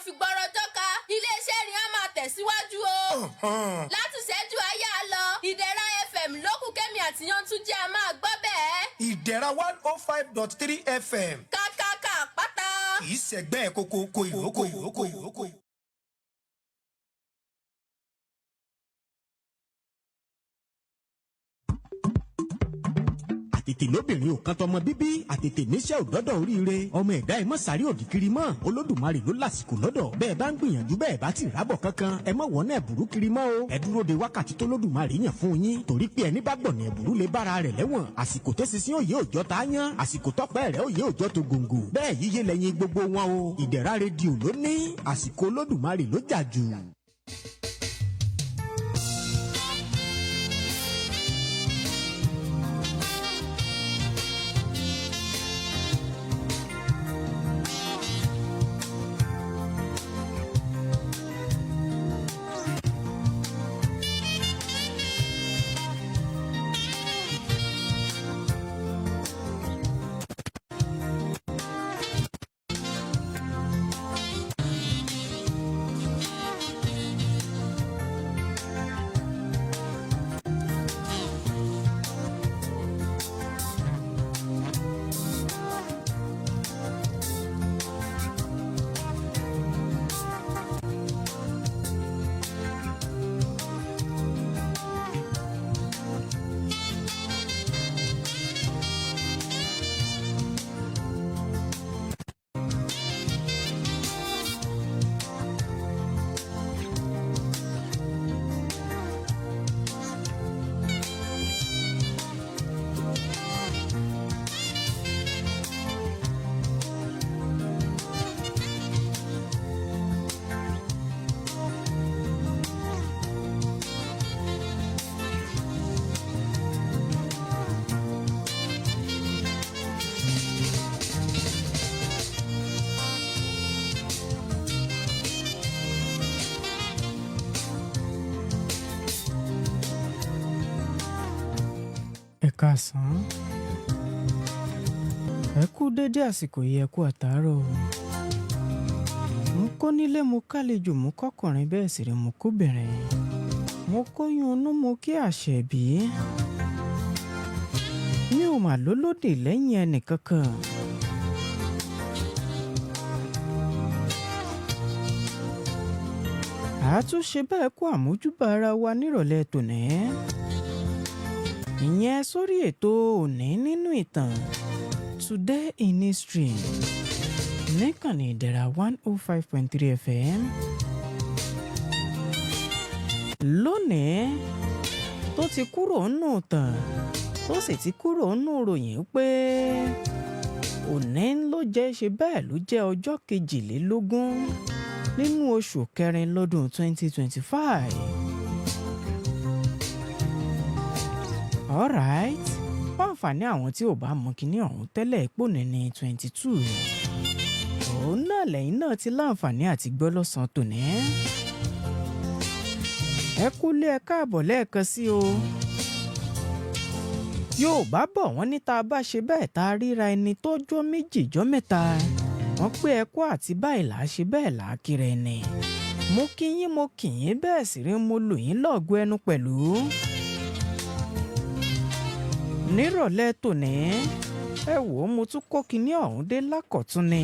fi gbọ́rọ̀ jọ́ka iléeṣẹ́ rí á máa tẹ̀síwájú o. láti ṣẹ́jú ayé lọ ìdẹ̀ra FM lókùn kẹ́mi àtìyàn tún jẹ́ a máa gbọ́ bẹ́ẹ̀. ìdẹ̀ra 105.3 FM. kákáká pátá. kì í ṣẹgbẹ́ kókó ìrókò. àtètè lóbìnrin ò kan tọmọ bíbí àtètè níṣẹ́ òdọ́dọ̀ oríire ọmọ ẹ̀dá ẹ̀ mọ́ sáré òdì kiri mọ́ olódùmarè ló lásìkò lọ́dọ̀ bẹ́ẹ̀ bá ń gbìyànjú bẹ́ẹ̀ bá ti rábọ̀ kankan ẹ mọ̀ wọ́n náà ẹ̀bùrú kiri mọ́ o ẹ dúró de wákàtí tó lódùmarè yàn fún yín torí pé ẹni bá gbọ̀nà ẹ̀bùrú lè bára rẹ̀ lẹ́wọ̀n àsìkò tó sísìn òye òjọ́ tá a yán àsìkò tọ́pẹ́ rẹ̀ òye òjọ́ tó gòǹgò bẹ́ẹ̀ yíyé lẹ́yìn gbogbo wọn o ìdẹ̀ra rédíò ló ní àsìkò olódùmarè ló jà jù. Kásán ẹ kú dédé àsìkò yìí ẹ kú àtàárọ̀ mo kó nílé mo kálejò mo kọkùnrin bẹ́ẹ̀ sì rí mo kóbìnrin mo kóyún inú mo kí àṣẹ bí mi ò mà lólódì lẹ́yìn ẹnìkankan àtúnṣe bẹ́ẹ̀ kó àmójúbà ara wa nírọ̀lẹ́ tòní ìyẹn sórí ètò òní nínú ìtàn Today in History níkànnì ìdẹ̀ra 105.3 FM lónìí tó ti kúrò nínú tàn tó sì ti kúrò nínú ròyìn pé òní ló jẹ́ ṣe bẹ́ẹ̀ ló jẹ́ ọjọ́ 22 nínú oṣù kẹrin lọ́dún 2025. Alright, fún àǹfààní àwọn tí ò bá mọ kíní ọ̀hún tẹ́lẹ̀ pòní ní 22. Òun náà lẹ́yìn náà ti láǹfààní àti gbọ́ lọ́sàn-án tòní. Ẹ kúlé ẹ káàbọ̀ lẹ́ẹ̀kan sí o. Yorùbá bọ̀ wọ́n ní tá a bá ṣe bẹ́ẹ̀ tá a ríra ẹni tó jọ́ méjì jọ́ mẹ́ta. Wọ́n pé ẹ kú àti báyìí là á ṣe bẹ́ẹ̀ là á kíra ẹni. Mo kí yín mo kì yín bẹ́ẹ̀ sì rí mo lù yín lọ́gọ ẹnu pẹ̀lú. Nírọ̀lẹ́ tòní ẹ wò ó mo tún kó kinní ọ̀hún dé lákọ̀tún ni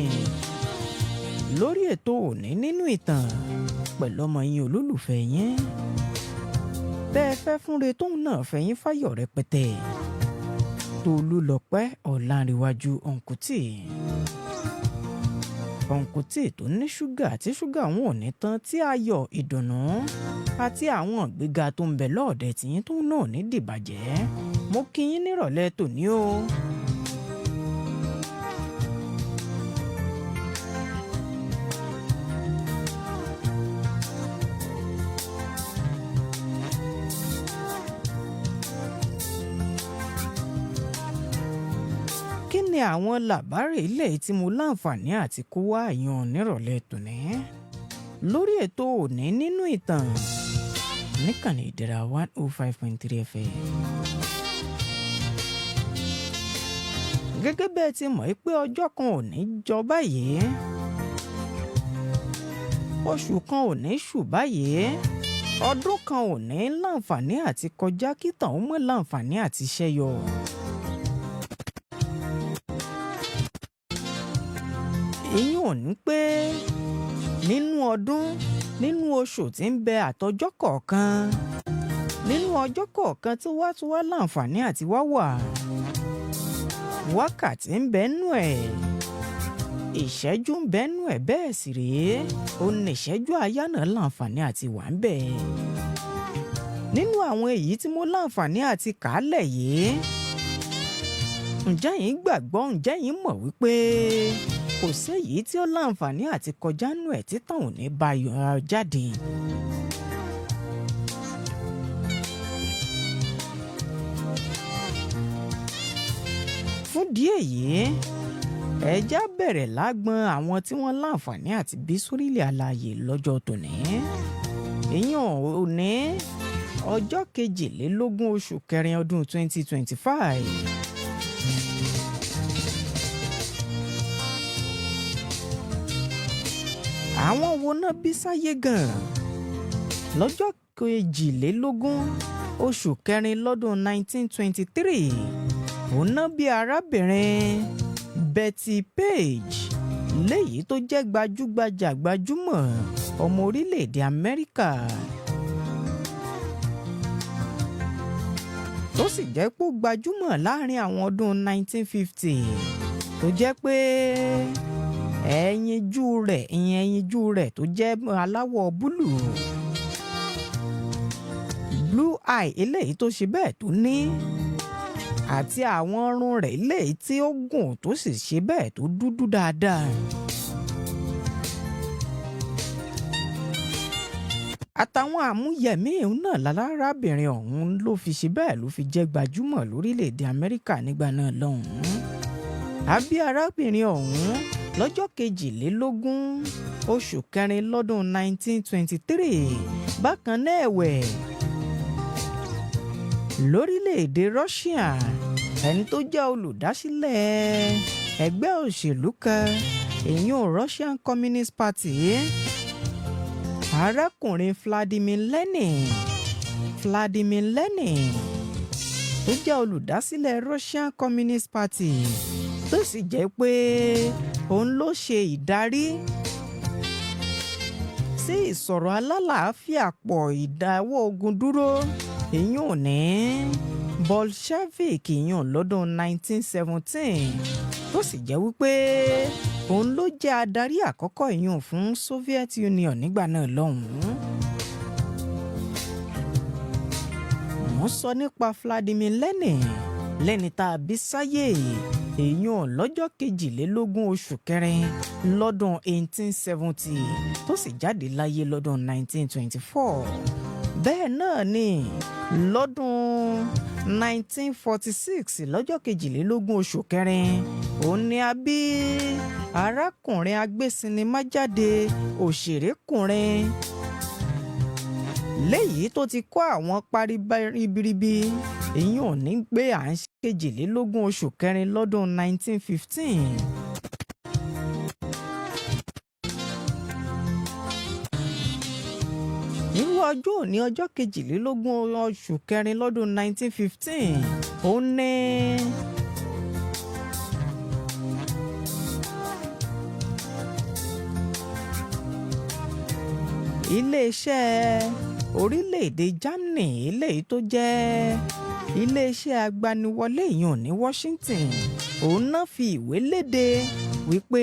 lórí ètò òní nínú ìtàn pẹ̀lú ọmọ yín olólùfẹ́ yín tẹ́ ẹ fẹ́ fúnre tóun náà fẹ̀yìn fáyọ̀ rẹpẹtẹ Tolúlọpẹ́ Ọ̀làǹrẹ̀wájú ọ̀nkùtì tó ní ṣúgà tí ṣúgà wọn ò ní tán tí ayọ̀ ìdùnnú àti àwọn ìgbéga tó ń bẹ lọ́ọ̀dẹ̀ tìyín tóun náà ní dìbàjẹ́ mo kí yín nírọ̀lẹ́ tòní o. Kí ni àwọn làbárè ilé tí mo láǹfààní àti kó wá àyàn nírọ̀lẹ́ tòní lórí ètò òní nínú ìtàn níkànnì ìdẹ̀ra 105.3 FM. Gẹ́gẹ́ bẹ́ẹ̀ ti mọ̀ pé ọjọ́ kan ò ní jọ báyìí oṣù kan ò ní ṣù báyìí ọdún kan ò ní láǹfààní àti kọjá kí tàn ó mọ́ láǹfààní àti ṣẹ́yọ. ìyẹn ò ní pé nínú ọdún nínú oṣù tí ń bẹ àtọjọ́ kọ̀ọ̀kan nínú ọjọ́ kọ̀ọ̀kan tó wá láǹfààní àti wá wà wákàtí ń bẹ nú ẹ̀ ìṣẹ́jú ń bẹ nú ẹ̀ bẹ́ẹ̀ sì rèé ó ní ìṣẹ́jú àáyá náà láǹfààní àti wà ń bẹ. nínú àwọn èyí tí mo láǹfààní àti kàálẹ̀ yìí ǹjẹ́ yín gbàgbọ́ ǹjẹ́ yín mọ̀ wípé kò séyìí tí ó láǹfààní àti kọjá nú ẹ̀ títàn ò ní bá yọ jáde. fún díẹ̀ yìí ẹja bẹ̀rẹ̀ lágbọn àwọn tí wọ́n láǹfààní àti bí sórílẹ̀ alààyè lọ́jọ́ tòní. èèyàn ò ní ọjọ́ 22 oṣù kẹrin ọdún 2025. àwọn wo náà bí sáyé gan-an lọ́jọ́ 22 oṣù kẹrin lọ́dún 1923 òun náà bí arábìnrin Betty Page léyìí tó jẹ́ gbajúmọ̀ ọmọ orílẹ̀-èdè Amẹ́ríkà tó sì jẹ́ pé ó gbajúmọ̀ láàrin àwọn ọdún 1950 tó jẹ́ pé ẹyinjú rẹ̀ tó jẹ́ aláwọ̀ blue eye eléyìí tó ṣe bẹ́ẹ̀ tó ní àti àwọn ọrùn rẹ̀ léyìí tí ó gùn tó sì ṣe bẹ́ẹ̀ tó dúdú dáadáa. àtàwọn àmúyẹ̀mí náà lárábìnrin ọ̀hún ló fi ṣe bẹ́ẹ̀ ló fi jẹ́ gbajúmọ̀ lórílẹ̀‐èdè Amẹ́ríkà nígbà náà lọ́hùn-ún. àbí arábìnrin ọ̀hún lọ́jọ́ 22 oṣù kẹrin lọ́dún 1923 bákan náà ẹ̀wẹ̀ lórílẹ̀‐èdè Russia ẹni tó jẹ́ olùdásílẹ̀ ẹgbẹ́ òṣèlú kan èyàn Russian Communist Party arákùnrin Vladimir Lenin tó jẹ́ olùdásílẹ̀ Russian Communist Party tó sì jẹ́ pé òun ló ṣe ìdarí sí ìsọ̀rọ̀ alálàáfíà pọ̀ ìdáwọ́ ogun dúró èyàn ò ní Bolshevik èyàn lọ́dún 1917 tó sì jẹ́ wípé òun ló jẹ́ adarí àkọ́kọ́ èyàn fún Soviet Union nígbà náà lọ́hùn-ún. wọ́n sọ nípa Vladimir Lenin tá a bí sáyé èèyàn lọ́jọ́ 22 oṣù kẹrin lọ́dún 1870 tó sì jáde láyé lọ́dún 1924. bẹ́ẹ̀ náà ni lọ́dún 1946 lọ́jọ́ 22 oṣù kẹrin òun ni a bí arákùnrin agbésinimá jáde òṣèrékùnrin léyìí tó ti kó àwọn parí ribiribi èyí ò ní gbé à ń ṣe 22 oṣù kẹrin lọ́dún 1915. irú ọjọ́ òní ọjọ́ 22 oṣù kẹrin lọ́dún 1915 òun ní iléeṣẹ́ orílẹ̀-èdè Germany eléyìí tó jẹ́ iléeṣẹ́ agbaniwọlé yìí ní Washington òun náà fi ìwé léde wípé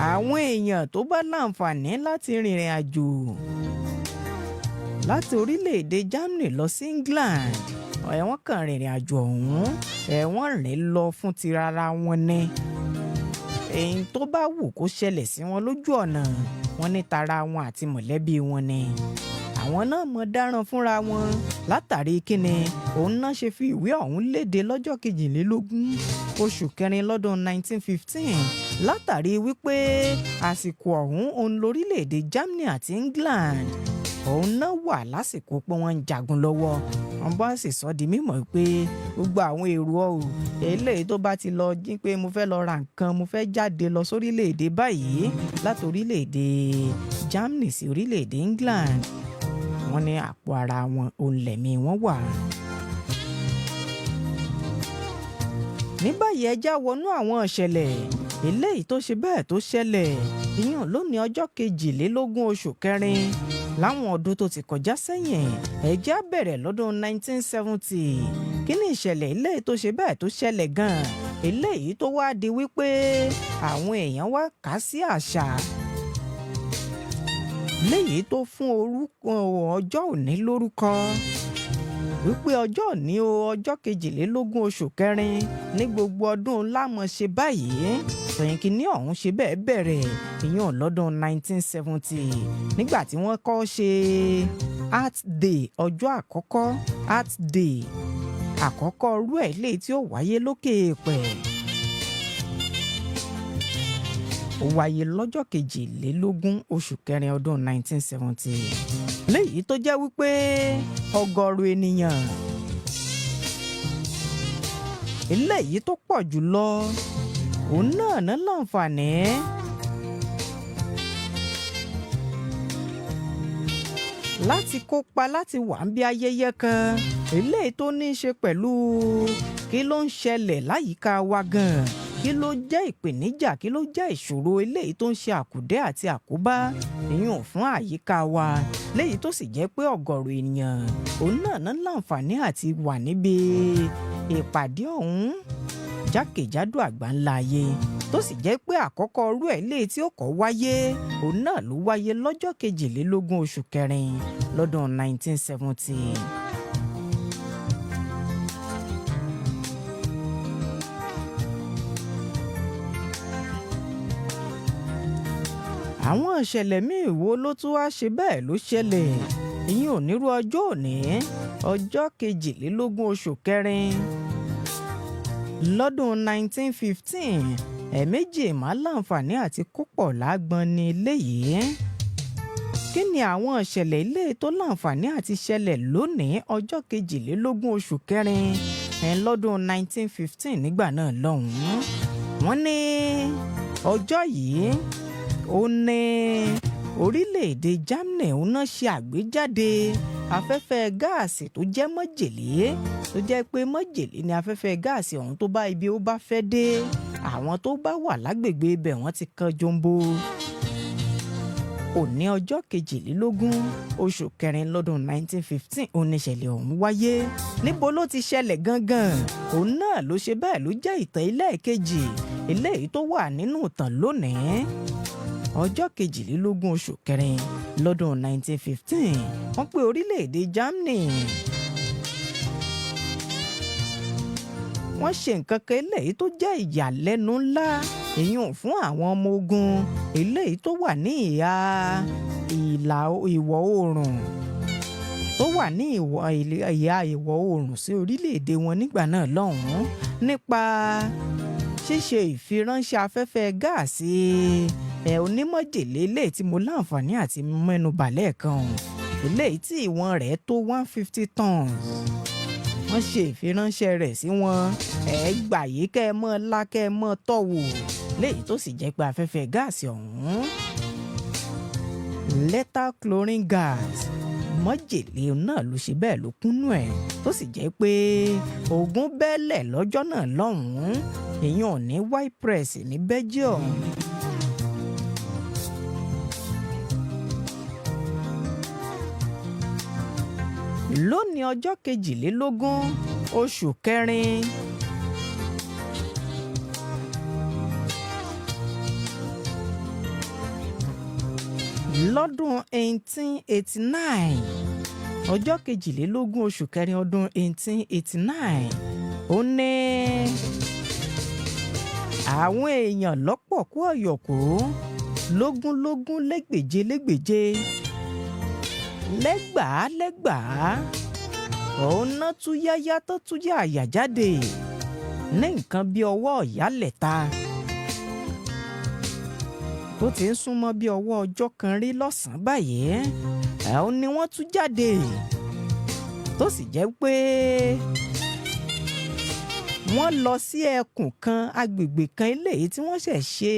àwọn èèyàn tó bá láǹfààní láti rìnrìn àjò láti orílẹ̀-èdè Germany lọ sí England ẹ̀wọ̀n kan rìnrìn àjò ọ̀hún ẹ̀wọ̀n rìn lọ fún tirara wọn ni èyí tó bá wù kó ṣẹlẹ̀ sí wọn lójú ọ̀nà wọn ní tara wọn àti mọ̀lẹ́bí wọn ni àwọn náà mọ̀ dáràn fúnra wọn látàrí kíni òun náà ṣe fi ìwé ọ̀hún léde lọ́jọ́ 22 oṣù kẹrin lọ́dún 1915 látàrí wípé àsìkò ọ̀hún òun lórílẹ̀‐èdè Germany àti England òun náà wà lásìkò pé wọ́n ń jagun lọ́wọ́ wọ́n bá sì sọ di mímọ̀ pé gbogbo àwọn èrò ọ̀hún eléyìí tó bá ti lọ jí pé mo fẹ́ lọ ra nǹkan mo fẹ́ jáde lọ sórílẹ̀‐èdè báyìí láti orílẹ̀‐èdè Germany sí orílẹ̀‐èdè England wọ́n ní àpò ara wọn òun lẹ̀mí wọn wà. ní báyìí ẹja wọnú àwọn ìṣẹ̀lẹ̀ eléyìí tó ṣe bẹ́ẹ̀ tó ṣẹlẹ̀ ìyẹn lónìí ọjọ́ 22 oṣù kẹrin láwọn ọdún tó ti kọjá sẹ́yìn ẹja bẹ̀rẹ̀ lọ́dún 1970 kí ni ìṣẹ̀lẹ̀ eléyìí tó ṣe bẹ́ẹ̀ tó ṣẹlẹ̀ gan-an eléyìí tó wá di wípé àwọn èèyàn wá kà sí àṣà léyìí tó fún orúkọ ọjọ́ òní lórúkọ wípé ọjọ́ òní o ọjọ́ 22 oṣù kẹrin ní gbogbo ọdún lámọ̀ ṣe báyìí tòyìnkì ní ọ̀hún ṣe bẹ́ẹ̀ bẹ̀rẹ̀ ìyẹn lọ́dún 1970 nígbà tí wọ́n kọ́ ṣe Art Day ọjọ́ àkọ́kọ́ Art Day àkọ́kọ́ rú ẹ̀ léyìí tí ó wáyé lókè èèpẹ̀ ó wáyé lọ́jọ́ 22 oṣù kẹrin ọdún 1970 léyìí tó jẹ́ wípé ọgọ́rùn ènìyàn eléyìí tó pọ̀ jùlọ òun náà ní láǹfààní láti kópa láti wà ń bí ayẹyẹ kan eléyìí tó ní í ṣe pẹ̀lú kí ló ń ṣẹlẹ̀ láyìíká wa gan-an kí ló jẹ́ ìpèníjà kí ló jẹ́ ìṣòro eléyìí tó ń ṣe àkùdé àti àkóbá ìyún fún àyíká wa léyìí tó sì jẹ́ pé ọ̀gọ̀rọ̀ ènìyàn òun náà ní láǹfààní àti wà níbi ìpàdé ọ̀hún jákèjádò àgbáńlá ayé tó sì jẹ́ pé àkọ́kọ́ ọrú ẹ̀ léyìí tí ó kọ́ wáyé òun náà ló wáyé lọ́jọ́ 22 oṣù kẹrin lọ́dún 1970. àwọn ìṣẹ̀lẹ̀ míì wo ló tún wá ṣe bẹ́ẹ̀ ló ṣẹlẹ̀ ìyẹn ò nírú ọjọ́ òní ọjọ́ 22 oṣù kẹrin lọ́dún 1915 ẹ̀ẹ̀mejì máa láǹfààní àti kópọ̀ lágbọ́n ní eléyìí kí ni àwọn ìṣẹ̀lẹ̀ ilé tó láǹfààní àti ṣẹlẹ̀ lónìí ọjọ́ 22 oṣù kẹrin lọ́dún 1915 nígbà náà lọ́hùn-ún wọ́n ní ọjọ́ yìí ó ní orílẹ̀-èdè Germany òun náà ṣe àgbéjáde afẹ́fẹ́ gáàsì tó jẹ́ májèlé tó jẹ́ pé májèlé ni afẹ́fẹ́ gáàsì ọ̀hún tó bá ibi ó bá fẹ́ dé àwọn tó bá wà lágbègbè ibẹ̀ wọ́n ti kan jombo. òní ọjọ́ 22 oṣù kẹrin lọ́dún 1915 oníṣẹ̀lẹ̀ ọ̀hún wáyé níbo ló ti ṣẹlẹ̀ gangan òun náà ló ṣe bẹ́ẹ̀ ló jẹ́ ìtàn ilé kejì eléyìí tó wà nínú ìtàn lónìí ọjọ́ 22 oṣù kẹrin lọ́dún 1915 wọ́n pé orílẹ̀-èdè Germany wọ́n ṣe nǹkan kan eléyìí tó jẹ́ ìyàlẹ́nu ńlá èyàn fún àwọn ọmọ ogun eléyìí tó wà ní ìhà ìwọ̀ oòrùn tó wà ní ìhà ìwọ̀ oòrùn sí orílẹ̀-èdè wọn nígbà náà lọ́hùn-ún nípa ṣíṣe ìfiránṣẹ́ afẹ́fẹ́ gáàsì onímọ̀jèlé eléyìí tí mo láǹfààní àti mẹ́nubà lẹ́ẹ̀kan eléyìí tí ìwọ̀n rẹ̀ tó 150 tons wọ́n ṣe ìfiránṣẹ́ rẹ̀ sí wọn gbà yìí kẹ́ ẹ mọ́ lá kẹ́ ẹ mọ́ tọ̀wò léyìí tó sì jẹ́ pé afẹ́fẹ́ gáàsì ọ̀hún lethal chlorine gas mọ́jèlé náà ló ṣe bẹ́ẹ̀ ló kúnnú ẹ̀ tó sì jẹ́ pé ogun bẹ́ẹ̀lẹ̀ lọ́jọ́ náà lọ́hùn-ún èèyàn ní white press ní Belgium. lónìí ọjọ́ 22 oṣù kẹrin lọ́dún 1889 ọjọ́ 22 oṣù kẹrin ọdún 1889 ó ní àwọn èèyàn lọ́pọ̀ kú ọ̀yọ̀kú lógúnlógún lẹ́gbèje lẹ́gbàá òun náà tú yáyá tó tú yáyà jáde ní nǹkan bí ọwọ́ ìyálẹ̀ta tó ti ń súnmọ́ bí ọwọ́ ọjọ́ kan rí lọ́sàn-án báyìí òun ni wọ́n tú jáde tó sì jẹ́ pé wọ́n lọ sí ẹkùn kan agbègbè kan eléyìí tí wọ́n ṣẹ̀ ṣe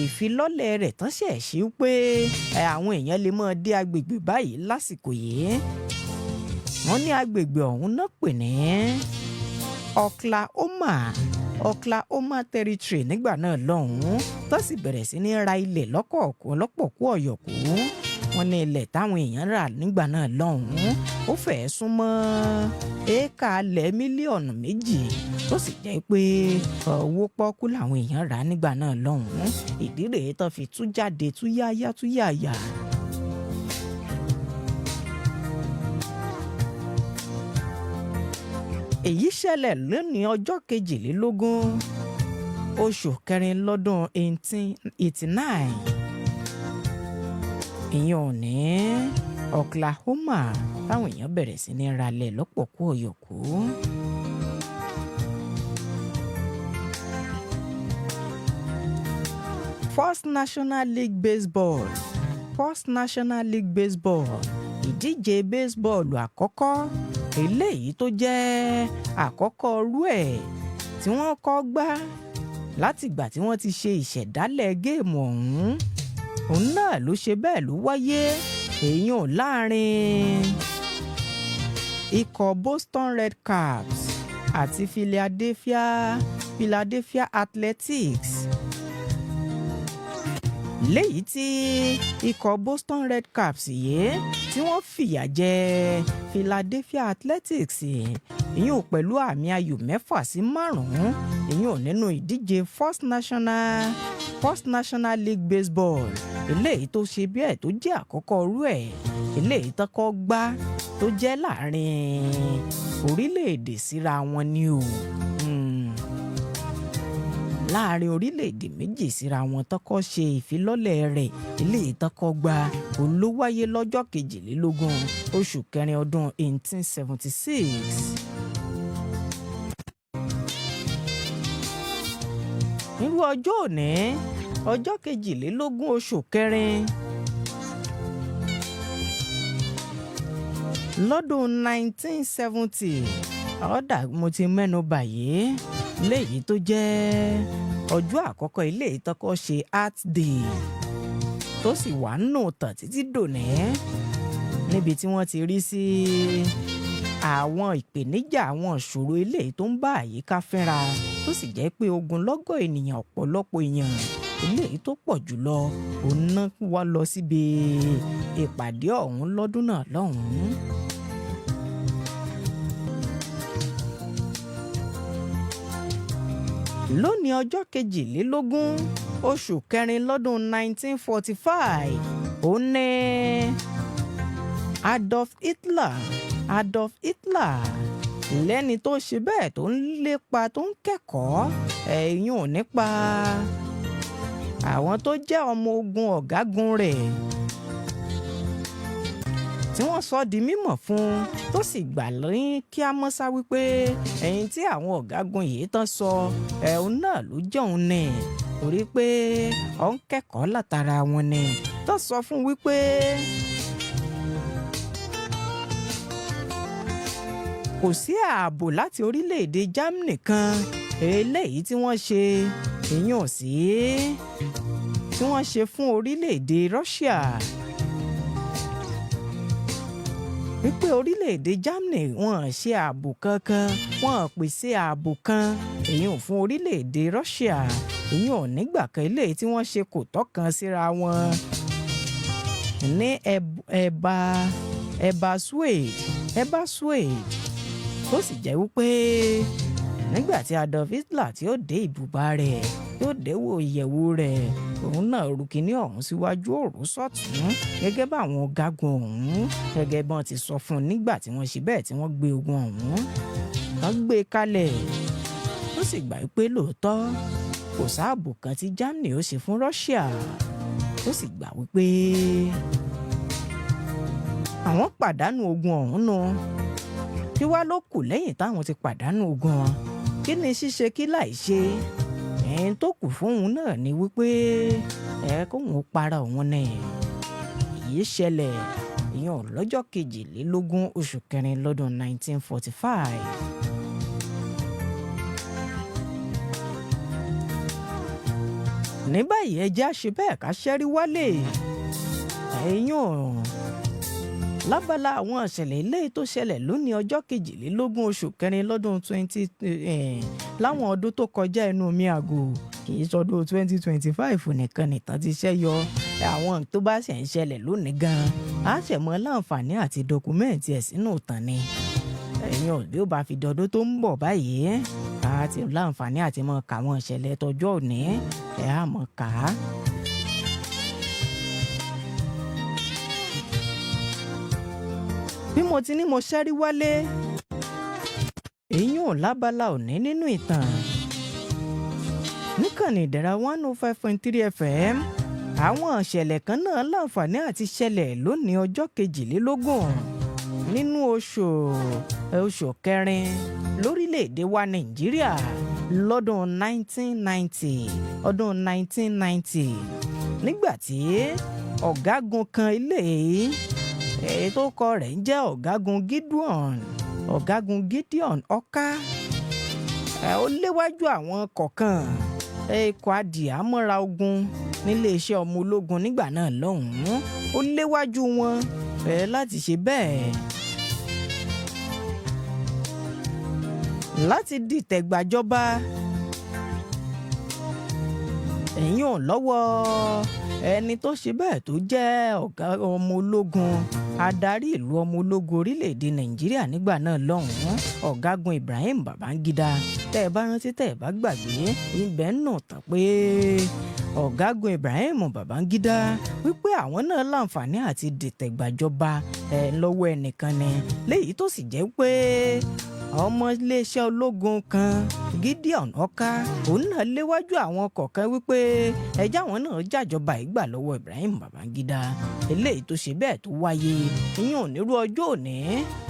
ìfilọ́lẹ̀ rẹ̀ tán ṣẹ̀ ṣe pé àwọn èèyàn lè máa dé agbègbè báyìí lásìkò yìí wọ́n ní agbègbè ọ̀hún náà pè ní Oklahoma Territory nígbà náà lọ́hùn-ún tó sì bẹ̀rẹ̀ sí ní ra ilẹ̀ lọ́pọ̀kú ọ̀yọ̀kú wọ́n ní ilẹ̀ táwọn èèyàn rà nígbà náà lọ́hùn-ún ó fẹ́ẹ́ súnmọ́ éékà alẹ̀ mílíọ̀nù 2 tó sì jẹ́ pé owó pọ́kú làwọn èèyàn rà nígbà náà lọ́hùn-ún ìdí rèé tó fi tú jáde tú yáyà. èyí ṣẹlẹ̀ lónìí ọjọ́ 22 oṣù kẹrin lọ́dún 1889 ìyẹn ò ní Oklahoma táwọn èèyàn bẹ̀rẹ̀ sí ní ralẹ̀ lọ́pọ̀kú ọ̀yọ̀kú. First National League Baseball ìdíje baseball àkọ́kọ́ eléyìí tó jẹ́ àkọ́kọ́ rú ẹ̀ tí wọ́n kọ́ gbá látìgbà tí wọ́n ti ṣe ìṣẹ̀dálẹ̀ géèmù òun náà ló ṣe bẹ́ẹ̀ ló wáyé èèyàn láàrin ikọ̀ Boston Red Caps àti Philadelphia Athletics léyìí tí ikọ̀ Boston Red Caps yìí tí wọ́n fìyà jẹ Philadelphia Athletics ìyẹn pẹ̀lú àmì ayò 6-5 ìyẹn nínú ìdíje First National League Baseball eléyìí tó ṣe bí ẹ̀ tó jẹ́ àkọ́kọ́ rú ẹ̀ eléyìí tó kọ́ gbá tó jẹ́ láàrin orílẹ̀-èdè síra wọn ni o láàrin orílẹ̀-èdè méjì síra wọn tọ́kọ́ ṣe ìfilọ́lẹ̀ rẹ̀ eléyìí tọ́kọ́ gba olówáyé lọ́jọ́ 22 oṣù kẹrin ọdún 1876. nírú ọjọ́ òní ọjọ́ 22 oṣù kẹrin lọ́dún 1970 ọ̀dà mo ti mẹ́nu bàyè léyìí tó jẹ́ ọjọ́ àkọ́kọ́ ilé ìtọ́kọ́ ṣe Art Day tó sì wà nù tàn títí dòní níbi tí wọ́n ti rí sí àwọn ìpèníjà àwọn ìṣòro ilé tó ń bá àyíká fínra tó sì jẹ́ pé ogunlọ́gọ̀ ènìyàn ọ̀pọ̀lọpọ̀ èèyàn ilé tó pọ̀ jùlọ òun náà wá lọ síbi ìpàdé ọ̀hún lọ́dún náà lọ́hùn-ún. lónìí ọjọ́ 22 oṣù kẹrin lọ́dún 1945 òun ní Adolf Hitler lẹ́ni tó ṣe bẹ́ẹ̀ tó ń lépa tó ń kẹ́kọ̀ọ́ ẹ̀yìn ò nípa àwọn tó jẹ́ ọmọ ogun ọ̀gágun rẹ̀ tí wọ́n sọ di mímọ̀ fún tó sì gbà lóyún kí á mọ́ sá wípé ẹ̀yìn tí àwọn ọ̀gágun yìí tán sọ ẹ̀hún náà ló jẹ́ òun ni torí pé ó ń kẹ́kọ̀ọ́ látara wọn ni tó sọ fún wípé kò sí ààbò láti orílẹ̀-èdè Germany kan eléyìí tí wọ́n ṣe èèyàn sí tí wọ́n ṣe fún orílẹ̀-èdè Russia wípé orílẹ̀-èdè Germany wọ́n ṣe ààbò kankan wọ́n pèsè ààbò kan èèyàn fún orílẹ̀-èdè Russia èèyàn nígbà kan eléyìí tí wọ́n ṣe kò tọ́kan síra wọn ní ẹ̀bà Swede tó sì jẹ́ wípé nígbà tí Adolf Hitler tí ó dé ibùba rẹ̀ yóò déwò ìyẹ̀wò rẹ̀ òun náà rú kinní ọ̀hún síwájú òró sọ́tún gẹ́gẹ́ bá àwọn ọ̀gágun ọ̀hún gẹ́gẹ́ bọ́n ti sọ fún un nígbà tí wọ́n ṣe bẹ́ẹ̀ tí wọ́n gbé ogun ọ̀hún wọ́n gbé kalẹ̀ ó sì gbà wípé lóòótọ́ kò sáàbò kan tí Germany ó ṣe fún Russia ó sì gbà wípé àwọn pàdánù ogun ọ̀hún nù kí wá ló kù lẹ́yìn táwọn ti pàdánù ogun wọn kí ni ṣíṣe kí láì ṣe ẹ̀yìn tó kù fún òun náà ni wípé kóun para òun ní èyí ṣẹlẹ̀ ìyẹn lọ́jọ́ 22 oṣù kẹrin lọ́dún 1945. ní báyìí ẹ jẹ́ àṣẹ bẹ́ẹ̀ ká ṣẹ́rí wálé ẹ̀yìn lábala àwọn ìṣẹ̀lẹ̀ eléyìí tó ṣẹlẹ̀ lónìí ọjọ́ 22 oṣù kẹrin lọ́dún 20 láwọn ọdún tó kọjá ẹnu omi àgò kì í sọdún 2025 nìkan nìtàn ti ṣẹ́yọ àwọn tó bá ṣẹ̀ ń ṣẹlẹ̀ lónìí gan-an á ṣẹ̀mọ́ láǹfààní àti dọkumẹ́ǹtì ẹ̀ sínú ìtàn ni ẹ̀yin òbí ó bá fi dọdún tó ń bọ̀ báyìí á ti láǹfààní àti mọ̀ ká àwọn ìṣẹ̀lẹ̀ tọjọ́ òní ẹ̀ á mọ̀ ká. bí mo ti ní mo ṣẹ́rí wálé èyí ò lábala òní nínú ìtàn níkànnì ìdẹ̀ra 105.3 FM àwọn ìṣẹ̀lẹ̀ kan náà láǹfààní àti ṣẹlẹ̀ lónìí ọjọ́ 22 nínú oṣù kẹrin lórílẹ̀‐èdè wa Nàìjíríà lọ́dún 1990 nígbà tí ọ̀gágun kan ilé èyí tó kọ rẹ̀ ń jẹ́ ọ̀gágun Gideon Ọ̀ká ó léwájú àwọn kọ̀ọ̀kan ikọ̀ adìhámọ́ra ogun níléeṣẹ́ ọmọ ológun nígbà náà lọ́hùn-ún ó léwájú wọn láti ṣe bẹ́ẹ̀ láti dìtẹ̀ gbàjọba ẹ̀yìn ò lọ́wọ́ ẹni tó ṣe bẹ́ẹ̀ tó jẹ́ ọ̀gá ọmọ ológun adarí ìlú ọmọ ológun orílẹ̀-èdè Nàìjíríà nígbà náà lọ́hùn-ún ọ̀gágun Ibrahim Babangida tẹ́ ẹ bá rántí tẹ́ ẹ bá gbàgbé ibẹ̀ ń nà tán pé ọ̀gágun Ibrahim Babangida wípé àwọn náà láǹfààní àti dìtẹ̀ gbàjọba lọ́wọ́ ẹnìkan ni léyìí tó sì jẹ́ pé ọmọ iléeṣẹ́ ológun kan Gideon Ọ̀ká òun náà léwájú àwọn kọ̀ọ̀kan wípé ẹjẹ́ àwọn náà jàjọba ìgbà lọ́wọ́ Ibrahim Babangida eléyìí tó ṣe bẹ́ẹ̀ tó wáyé ìyẹn onírú ọjọ́ òní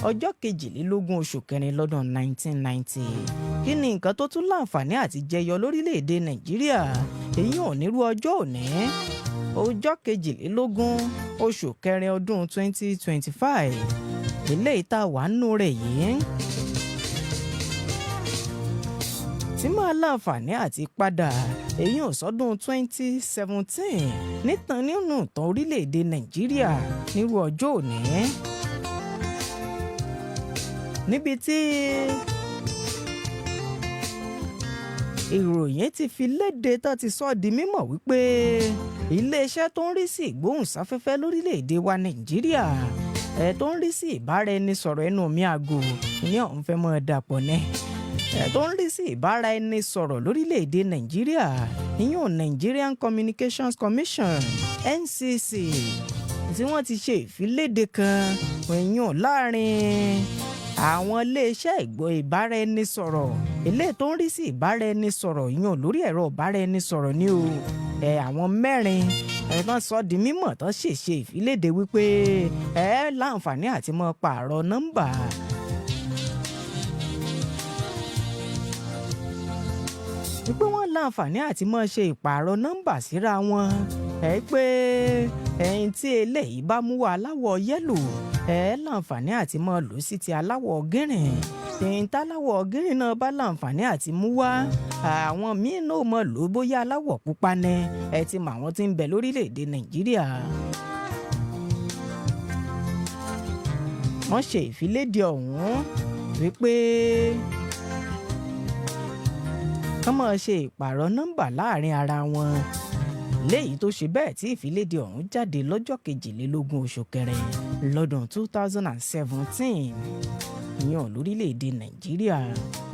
ọjọ́ 22 oṣù kẹrin lọ́dún 1990 kí ni nǹkan tó tún láǹfààní àti jẹyọ lórílẹ̀‐èdè Nàìjíríà ìyẹn onírú ọjọ́ òní ọjọ́ 22 oṣù kẹrin ọdún 2025 eléyìí tá a wà nínú rẹ̀ yìí tí máa láǹfààní àti padà èyí ò sọ́dún 2017 nínú ìtàn orílẹ̀-èdè Nàìjíríà nírú ọjọ́ òní níbi tí ìròyìn ti fi léde tó ti sọ di mímọ̀ wípé iléeṣẹ́ tó ń rí sí ìgbóhùnsáfẹ́fẹ́ lórílẹ̀-èdè wa Nàìjíríà tó ń rí sí ìbáraẹnisọ̀rọ̀ ẹnu omi àgò ní ọ̀hún fẹ́ mọ́ dàpọ̀ ní tó ń rí sí ìbáraẹnisọ̀rọ̀ lórílẹ̀‐èdè Nàìjíríà ìyún Nigerian Communications Commission NCC tí wọ́n ti ṣe ìfiléde kan ìyún láàrin àwọn iléeṣẹ́ ìbáraẹnisọ̀rọ̀ eléyìí tó ń rí sí ìbáraẹnisọ̀rọ̀ ìyún lórí ẹ̀rọ ìbáraẹnisọ̀rọ̀ ní o àwọn mẹ́rin wọ́n sọ di mímọ̀ tó ṣèṣe ìfiléde wípé láǹfààní àti mọ́ pààrọ̀ nọ́mbà wípé wọ́n láǹfààní àti máa ṣe ìpààrọ̀ nọ́mbà síra wọn pé ẹ̀yin tí eléyìí bá mú wa aláwọ̀ yẹ́lò láǹfààní àti máa lò sí ti aláwọ̀ gírìn ẹ̀yin táláwọ̀ gírìn náà bá láǹfààní àti mú wá àwọn míín náà mọ̀ lò bóyá aláwọ̀ pupa ni ti mọ àwọn tí ń bẹ lórílẹ̀‐èdè Nàìjíríà. wọ́n ṣe ìfiléde ọ̀hún wípé kán máa ṣe ìpààrọ̀ nọ́mbà láàrin ara wọn léyìí tó ṣe bẹ́ẹ̀ tí ìfiléde ọ̀hún jáde lọ́jọ́ 22 oṣù kẹrin lọ́dún 2017 ìyẹn lórílẹ̀‐èdè Nàìjíríà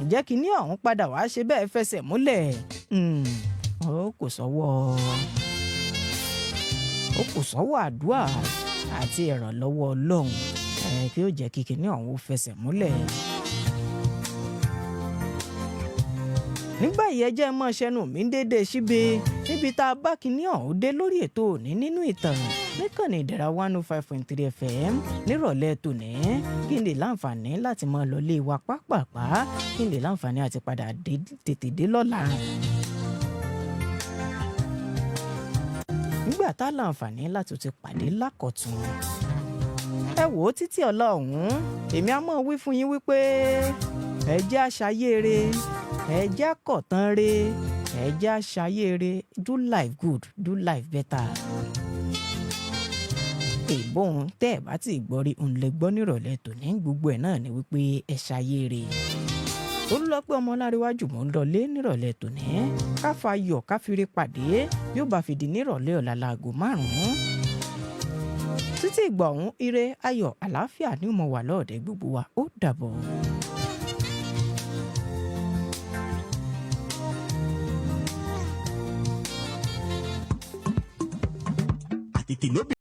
ǹjẹ́ kínní ọ̀hún padà wá ṣe bẹ́ẹ̀ fẹsẹ̀ múlẹ̀ ó kò sọ́wọ́ àdúrà àti ìrànlọ́wọ́ Ọlọ́run kí ó jẹ́ kí kínní ọ̀hún fẹsẹ̀ múlẹ̀. nígbà yìí ẹ jẹ́ mọ́ ṣẹnu mi déédéé síbi níbi níbi tá a bá kíní ọ̀hún dé lórí ètò òní nínú ìtàn níkànnì ìdẹ̀ra 105.3 FM nírọ̀lẹ́ tòní kí n lè láǹfààní láti máa lọ lé wa pápápá kí n lè láǹfààní àti padà tètè dé lọ́la. nígbà tá a láǹfààní láti ti pàdé lákọ̀tún. ẹ wò ó títí ọ̀la ọ̀hún èmi á mọ̀ wí fún yín wípé ẹ jẹ́ àṣàyèrè ẹ jẹ́ àkọ̀tán re ẹ jẹ́ àṣàyèrè do life good do life better. ìbọn tẹ́ ẹ̀ bá ti gbọ́ rí òun lè gbọ́ nírọ̀lẹ́ tòní gbogbo ẹ̀ náà ni wípé ẹ ṣàyèrè. olùlọ́pẹ́ ọmọ láríwájú mò ń lọlé nírọ̀lẹ́ tòní káfa yọ̀ káfíńrè pàdé yóò bá fìdí nírọ̀lẹ́ ọ̀la láago 5. títí ìgbà ọ̀hún ire ayọ̀ àlàáfíà ni mo wà lọ́ọ̀dẹ̀ gbogbo wa ó dàbọ̀. àtètè lóbi.